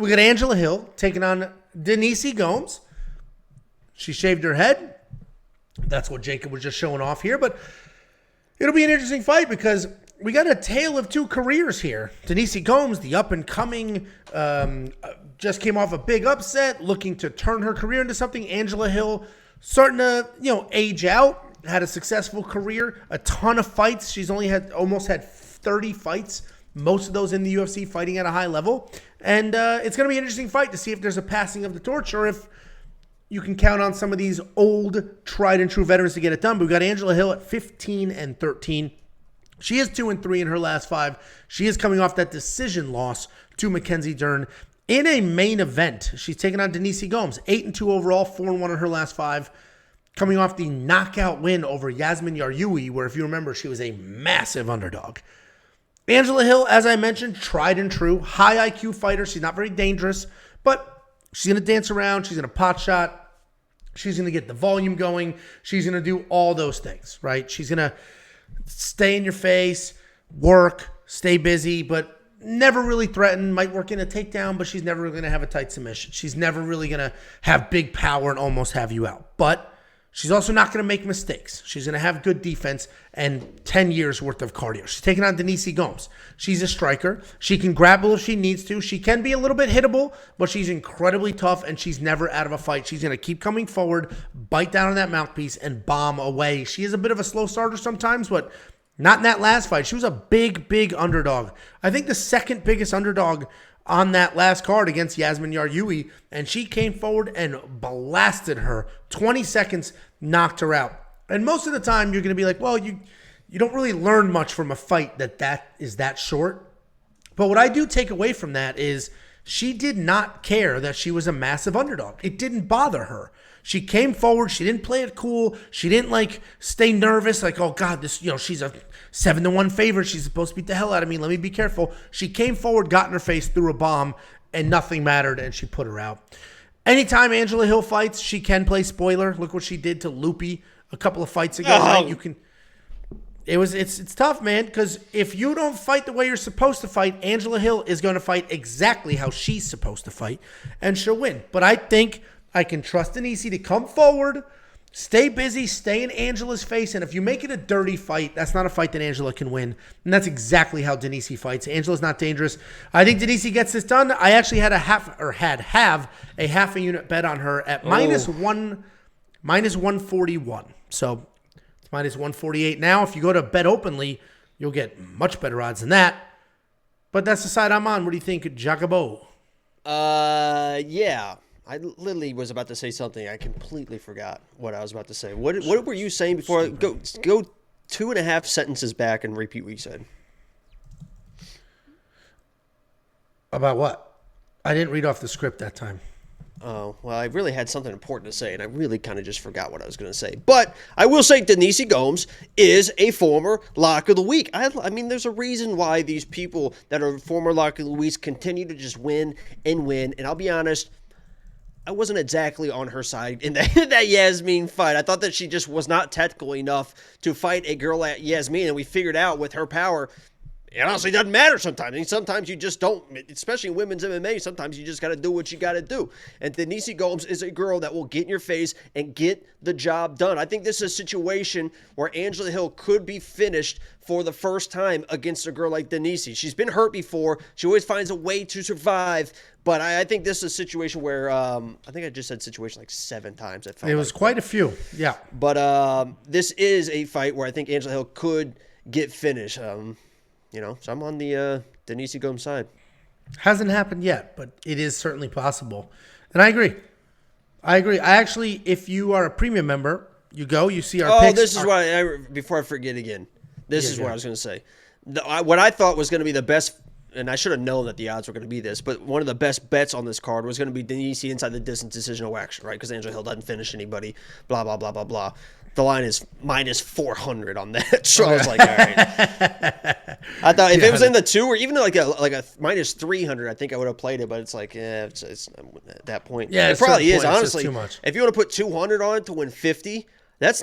we got Angela Hill taking on Denise Gomes. She shaved her head. That's what Jacob was just showing off here. But it'll be an interesting fight because we got a tale of two careers here. Denise Gomes, the up-and-coming, just came off a big upset, looking to turn her career into something. Angela Hill starting to, age out, had a successful career, a ton of fights. She's almost had 30 fights, most of those in the UFC, fighting at a high level. And it's going to be an interesting fight to see if there's a passing of the torch or if you can count on some of these old, tried-and-true veterans to get it done. But we got Angela Hill at 15-13. She is 2-3 in her last 5. She is coming off that decision loss to Mackenzie Dern in a main event. She's taking on Denise Gomes, 8-2 overall, 4-1 in her last 5. Coming off the knockout win over Yasmin Yaroui, where if you remember, she was a massive underdog. Angela Hill, as I mentioned, tried and true, high IQ fighter. She's not very dangerous, but she's going to dance around. She's going to pot shot. She's going to get the volume going. She's going to do all those things, right? She's going to stay in your face, work, stay busy, but never really threaten. Might work in a takedown, but she's never going to have a tight submission. She's never really going to have big power and almost have you out. But she's also not going to make mistakes. She's going to have good defense and 10 years worth of cardio. She's taking on Denise Gomes. She's a striker. She can grapple if she needs to. She can be a little bit hittable, but she's incredibly tough and she's never out of a fight. She's going to keep coming forward, bite down on that mouthpiece, and bomb away. She is a bit of a slow starter sometimes, but not in that last fight. She was a big, big underdog. I think the second biggest underdog on that last card against Yasmin Yaroui, and she came forward and blasted her. 20 seconds, knocked her out. And most of the time, you're going to be like, well, you don't really learn much from a fight that is that short. But what I do take away from that is she did not care that she was a massive underdog. It didn't bother her. She came forward. She didn't play it cool. She didn't stay nervous. Oh God, she's a 7-1 favorite. She's supposed to beat the hell out of me. Let me be careful. She came forward, got in her face, threw a bomb, and nothing mattered, and she put her out. Anytime Angela Hill fights, she can play spoiler. Look what she did to Loopy a couple of fights ago. Right? You can. It's tough, man, because if you don't fight the way you're supposed to fight, Angela Hill is going to fight exactly how she's supposed to fight, and she'll win. But I think I can trust Denise to come forward, stay busy, stay in Angela's face, and if you make it a dirty fight, that's not a fight that Angela can win, and that's exactly how Denise fights. Angela's not dangerous. I think Denise gets this done. I actually had a half a unit bet on her at minus 141. So it's minus 148 now. If you go to BETOPENLY, you'll get much better odds than that. But that's the side I'm on. What do you think, Jacobo? Yeah. I literally was about to say something. I completely forgot what I was about to say. What were you saying before? Go 2.5 sentences back and repeat what you said. About what? I didn't read off the script that time. Oh, well, I really had something important to say, and I really kind of just forgot what I was going to say. But I will say Denise Gomes is a former Lock of the Week. I mean, there's a reason why these people that are former Lock of the Weeks continue to just win and win. And I'll be honest, I wasn't exactly on her side in that Yasmin fight. I thought that she just was not technical enough to fight a girl like Yasmin, and we figured out with her power, it honestly doesn't matter sometimes. I mean, sometimes you just don't, especially in women's MMA, sometimes you just got to do what you got to do. And Denise Gomes is a girl that will get in your face and get the job done. I think this is a situation where Angela Hill could be finished for the first time against a girl like Denise. She's been hurt before. She always finds a way to survive. But I think this is a situation where, I think I just said situation like 7 times. It was quite a few, yeah. But this is a fight where I think Angela Hill could get finished. So I'm on the Denise Gomes side. Hasn't happened yet, but it is certainly possible. And I agree. I actually, if you are a premium member, you see our picks. Oh, this is why, before I forget again, this is what I was going to say. What I thought was going to be the best, and I should have known that the odds were going to be this, but one of the best bets on this card was going to be Denise inside the distance decisional action, right? Because Angela Hill doesn't finish anybody, blah, blah, blah, blah, blah. The line is minus 400 on that. So I was like, all right. I thought if it was in the 2 or even like a minus 300, I think I would have played it. But it's like, it's at that point. Yeah, it probably is. Honestly, too much. If you want to put 200 on it to win 50, that's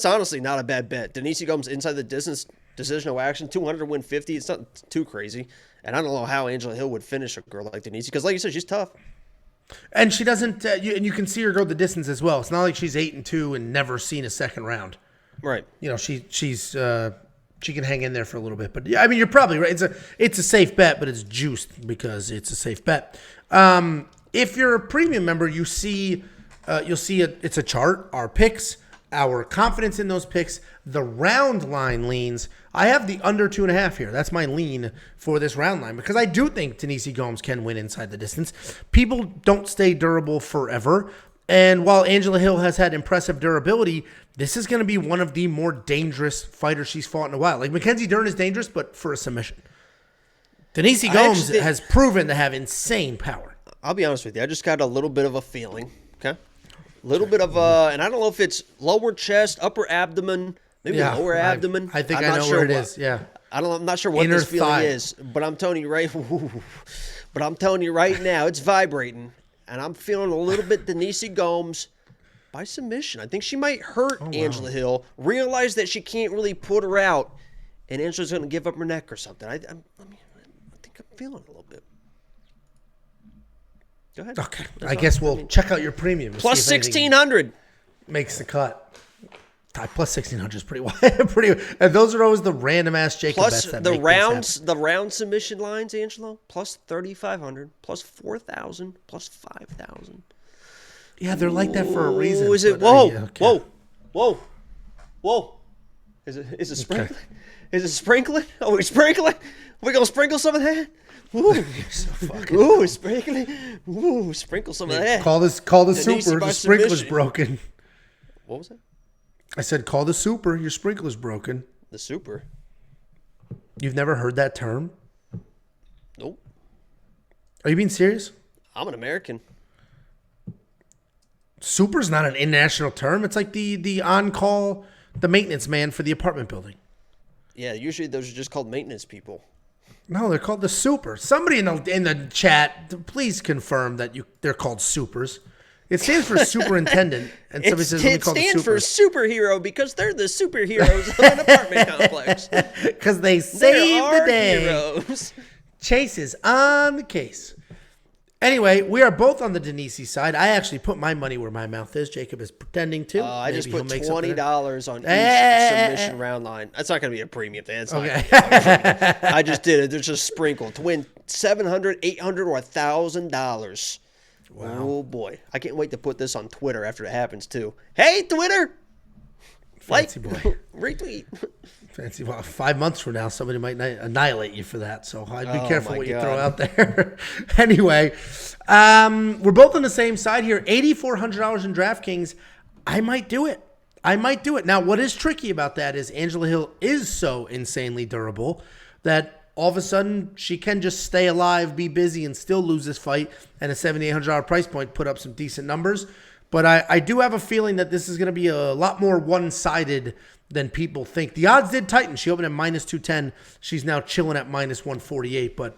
honestly not a bad bet. Denise Gomes inside the distance decisional action, 200 to win 50. It's not too crazy. And I don't know how Angela Hill would finish a girl like Denise because, like you said, she's tough. And she doesn't, and you can see her go the distance as well. It's not like she's 8-2 and never seen a second round. Right. You know, she can hang in there for a little bit. But yeah, I mean, you're probably right. It's a safe bet, but it's juiced because it's a safe bet. If you're a premium member, you'll see it's a chart, our picks, our confidence in those picks, the round line leans. I have the under 2.5 here. That's my lean for this round line because I do think Denise Gomes can win inside the distance. People don't stay durable forever. And while Angela Hill has had impressive durability, this is going to be one of the more dangerous fighters she's fought in a while. Like Mackenzie Dern is dangerous, but for a submission. Denise Gomes has proven to have insane power. I'll be honest with you. I just got a little bit of a feeling, okay? A little bit of and I don't know if it's lower chest, upper abdomen, maybe lower abdomen. I think I know where it is. Yeah. I'm not sure what Inner this feeling thigh. is, but I'm telling you right now, it's vibrating, and I'm feeling a little bit Denise Gomes by submission. I think she might hurt Angela Hill, realize that she can't really put her out, and Angela's going to give up her neck or something. I think I'm feeling it a little bit. Go ahead. Okay. I guess we'll check out your premium. Plus 1,600. Makes the cut. Plus 1,600 is pretty wide. And those are always the random ass Jacob bets Plus that the make rounds, the round submission lines, Angelo. Plus 3,500. Plus 4,000. Plus 5,000. Yeah, they're like that for a reason. Is it? Whoa. Is it sprinkling? Okay. Is it sprinkling? Are we sprinkling? We gonna sprinkle some of that? You're so fucking. Ooh, sprinkling. Ooh, sprinkle some of that. Call the Denise super. by The sprinkler's submission. broken. What was that? I said, call the super. Your sprinkler's broken. The super. You've never heard that term? Nope. Are you being serious? I'm an American. Super's not an international term. It's like the on-call, the maintenance man for the apartment building. Yeah, usually those are just called maintenance people. No, they're called the super. Somebody in the chat, please confirm that they're called supers. It stands for superintendent, and somebody says we It call stands them for supers superhero because they're the superheroes of an apartment complex. because they They save are the day. heroes. Chase is on the case. Anyway, we are both on the Denise side. I actually put my money where my mouth is. Jacob is pretending to. I just Maybe put he'll make something. $20 on each submission round line. That's not going to be a premium thing. That's not Okay. I just did it. There's just a sprinkle to win $700, $800, or $1,000. Wow. Oh boy, I can't wait to put this on Twitter after it happens too. Hey, Twitter! Fancy like, boy. retweet. Fancy. Well, 5 months from now, somebody might annihilate you for that. So I'd be Oh, careful my what you God. throw out there. Anyway, we're both on the same side here. $8,400 in DraftKings. I might do it. Now, what is tricky about that is Angela Hill is so insanely durable that all of a sudden she can just stay alive, be busy, and still lose this fight. And a $7,800 price point put up some decent numbers. But I do have a feeling that this is going to be a lot more one-sided than people think. The odds did tighten. She opened at minus 210. She's now chilling at minus 148. But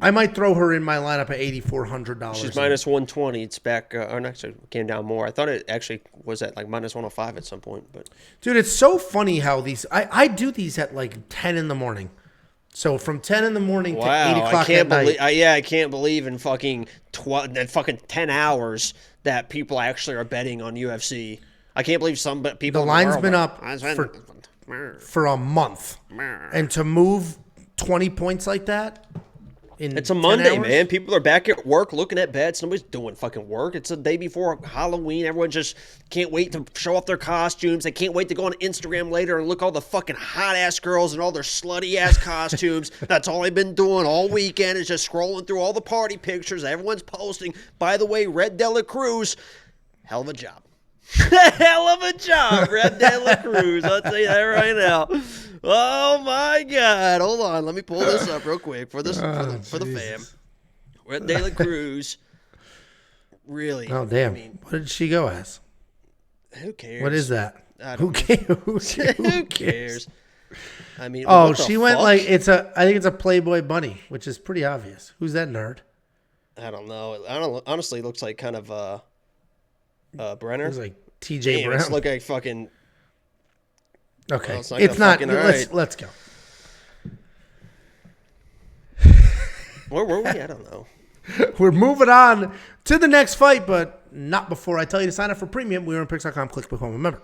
I might throw her in my lineup at $8,400. She's minus 120. It's back, or actually came down more. I thought it actually was at like minus 105 at some point. But dude, it's so funny how these. I do these at like 10 in the morning. So from 10 in the morning to 8 o'clock at night. I can't believe in fucking 10 hours that people actually are betting on UFC. I can't believe some people. The line's been up for a month, and to move 20 points like that. It's a Monday, man. People are back at work looking at bets. Nobody's doing fucking work. It's the day before Halloween. Everyone just can't wait to show off their costumes. They can't wait to go on Instagram later and look all the fucking hot-ass girls in all their slutty-ass costumes. That's all they've been doing all weekend is just scrolling through all the party pictures everyone's posting. By the way, Red De La Cruz, hell of a job. Hell of a job, Red De La Cruz. I'll tell you that right now. Oh my God! Hold on, let me pull this up real quick for the fam. Red De La Cruz. Really? Oh damn! I mean, what did she go as? who cares? What is that? I Who don't cares? Who cares? I mean, Oh, what the she went fuck? like I think it's a Playboy bunny, which is pretty obvious. Who's that nerd? I don't know. Honestly, it looks like kind of Brenner. It was like TJ Damn, Brown. it's look like fucking. Okay, Well, it's it's not. not gonna fucking- Let's go. Where were we? I don't know. We're moving on to the next fight, but not before I tell you to sign up for premium. WeWinPicks.com. Click become a member.